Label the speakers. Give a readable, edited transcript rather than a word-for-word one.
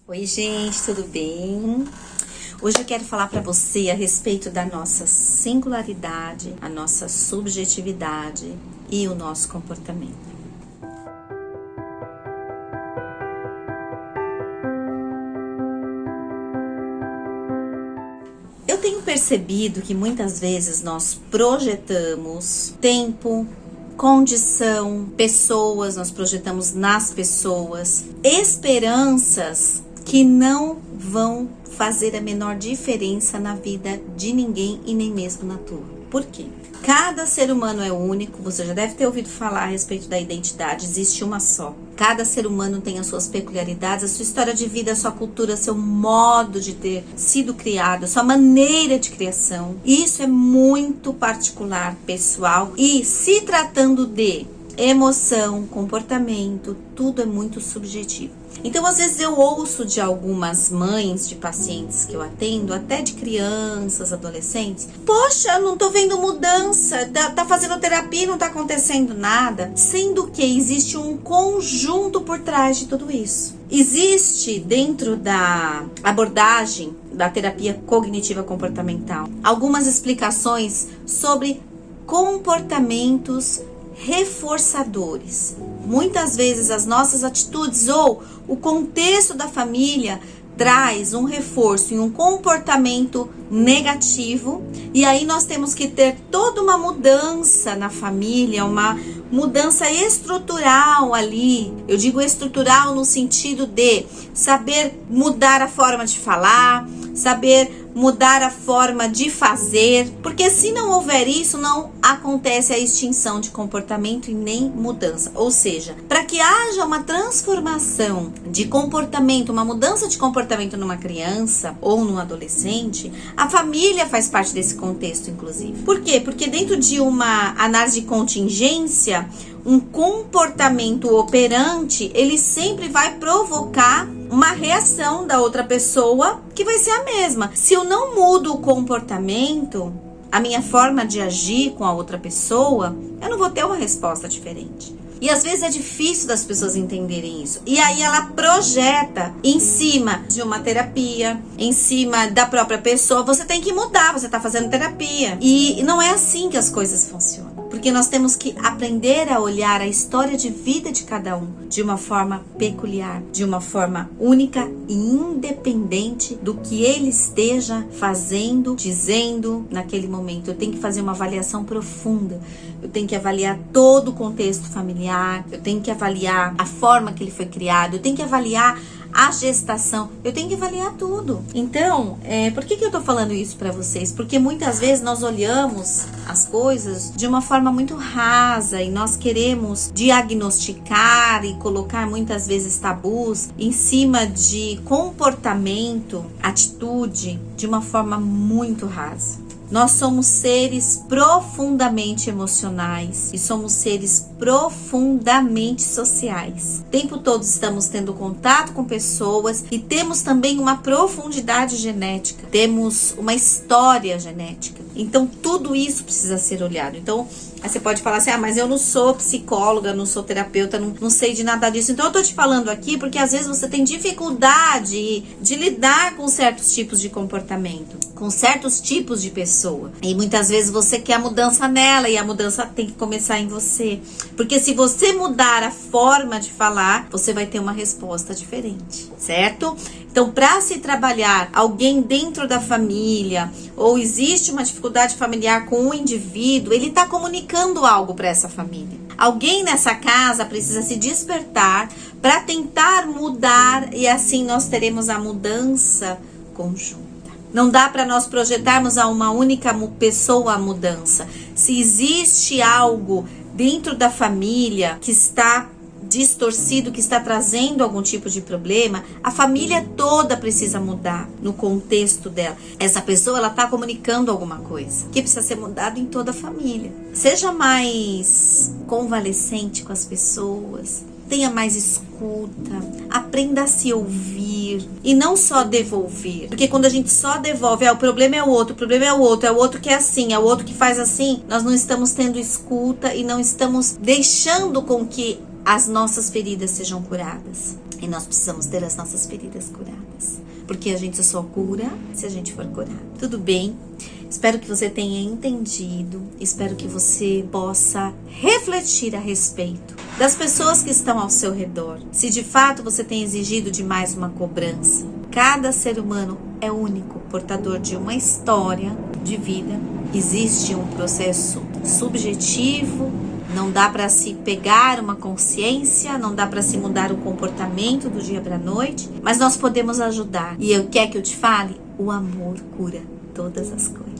Speaker 1: Oi, gente, tudo bem? Hoje eu quero falar para você a respeito da nossa singularidade, a nossa subjetividade e o nosso comportamento. Eu tenho percebido que muitas vezes nós projetamos tempo, condição, pessoas, nós projetamos nas pessoas, esperanças que não vão fazer a menor diferença na vida de ninguém e nem mesmo na tua. Por quê? Cada ser humano é único, você já deve ter ouvido falar a respeito da identidade, existe uma só. Cada ser humano tem as suas peculiaridades, a sua história de vida, a sua cultura, seu modo de ter sido criado, a sua maneira de criação. Isso é muito particular, pessoal, e se tratando de emoção, comportamento, tudo é muito subjetivo. Então, às vezes eu ouço de algumas mães de pacientes que eu atendo, até de crianças, adolescentes, poxa, eu não tô vendo mudança, tá fazendo terapia e não tá acontecendo nada, sendo que existe um conjunto por trás de tudo isso. Existe dentro da abordagem da terapia cognitiva comportamental algumas explicações sobre comportamentos reforçadores. Muitas vezes as nossas atitudes ou o contexto da família traz um reforço em um comportamento negativo, e aí nós temos que ter toda uma mudança na família, uma mudança estrutural ali. Eu digo estrutural no sentido de saber mudar a forma de falar, saber mudar a forma de fazer, porque se não houver isso, não acontece a extinção de comportamento e nem mudança. Ou seja, para que haja uma transformação de comportamento, uma mudança de comportamento numa criança ou num adolescente, a família faz parte desse contexto, inclusive. Por quê? Porque dentro de uma análise de contingência, um comportamento operante, ele sempre vai provocar uma reação da outra pessoa que vai ser a mesma. Se eu não mudo o comportamento, a minha forma de agir com a outra pessoa, eu não vou ter uma resposta diferente. E às vezes é difícil das pessoas entenderem isso. E aí ela projeta em cima de uma terapia, em cima da própria pessoa. Você tem que mudar, você está fazendo terapia. E não é assim que as coisas funcionam. Porque nós temos que aprender a olhar a história de vida de cada um de uma forma peculiar, de uma forma única e independente do que ele esteja fazendo, dizendo naquele momento. Eu tenho que fazer uma avaliação profunda. Eu tenho que avaliar todo o contexto familiar, eu tenho que avaliar a forma que ele foi criado, eu tenho que avaliar a gestação, eu tenho que avaliar tudo. Então, por que eu tô falando isso para vocês? Porque muitas vezes nós olhamos as coisas de uma forma muito rasa e nós queremos diagnosticar e colocar muitas vezes tabus em cima de comportamento, atitude, de uma forma muito rasa. Nós somos seres profundamente emocionais e somos seres profundamente sociais. O tempo todo estamos tendo contato com pessoas e temos também uma profundidade genética, temos uma história genética. Então tudo isso precisa ser olhado. Então aí você pode falar assim, mas eu não sou psicóloga, não sou terapeuta, não sei de nada disso. Então eu tô te falando aqui porque às vezes você tem dificuldade de lidar com certos tipos de comportamento, com certos tipos de pessoa. E muitas vezes você quer a mudança nela e a mudança tem que começar em você. Porque se você mudar a forma de falar, você vai ter uma resposta diferente, certo? Então, para se trabalhar alguém dentro da família, ou existe uma dificuldade familiar com um indivíduo, ele está comunicando algo para essa família. Alguém nessa casa precisa se despertar para tentar mudar e assim nós teremos a mudança conjunta. Não dá para nós projetarmos a uma única pessoa a mudança. Se existe algo dentro da família que está distorcido, que está trazendo algum tipo de problema, a família toda precisa mudar no contexto dela. Essa pessoa, ela está comunicando alguma coisa que precisa ser mudado em toda a família. Seja mais convalescente com as pessoas, tenha mais escuta, aprenda a se ouvir e não só devolver. Porque quando a gente só devolve, o problema é o outro, o problema é o outro que é assim, é o outro que faz assim, nós não estamos tendo escuta e não estamos deixando com que as nossas feridas sejam curadas. E nós precisamos ter as nossas feridas curadas. Porque a gente só cura se a gente for curado. Tudo bem? Espero que você tenha entendido. Espero que você possa refletir a respeito das pessoas que estão ao seu redor. Se de fato você tem exigido demais uma cobrança. Cada ser humano é único, portador de uma história de vida. Existe um processo subjetivo. Não dá para se pegar uma consciência, não dá para se mudar o comportamento do dia para a noite, mas nós podemos ajudar. E quer que eu te fale? O amor cura todas as coisas.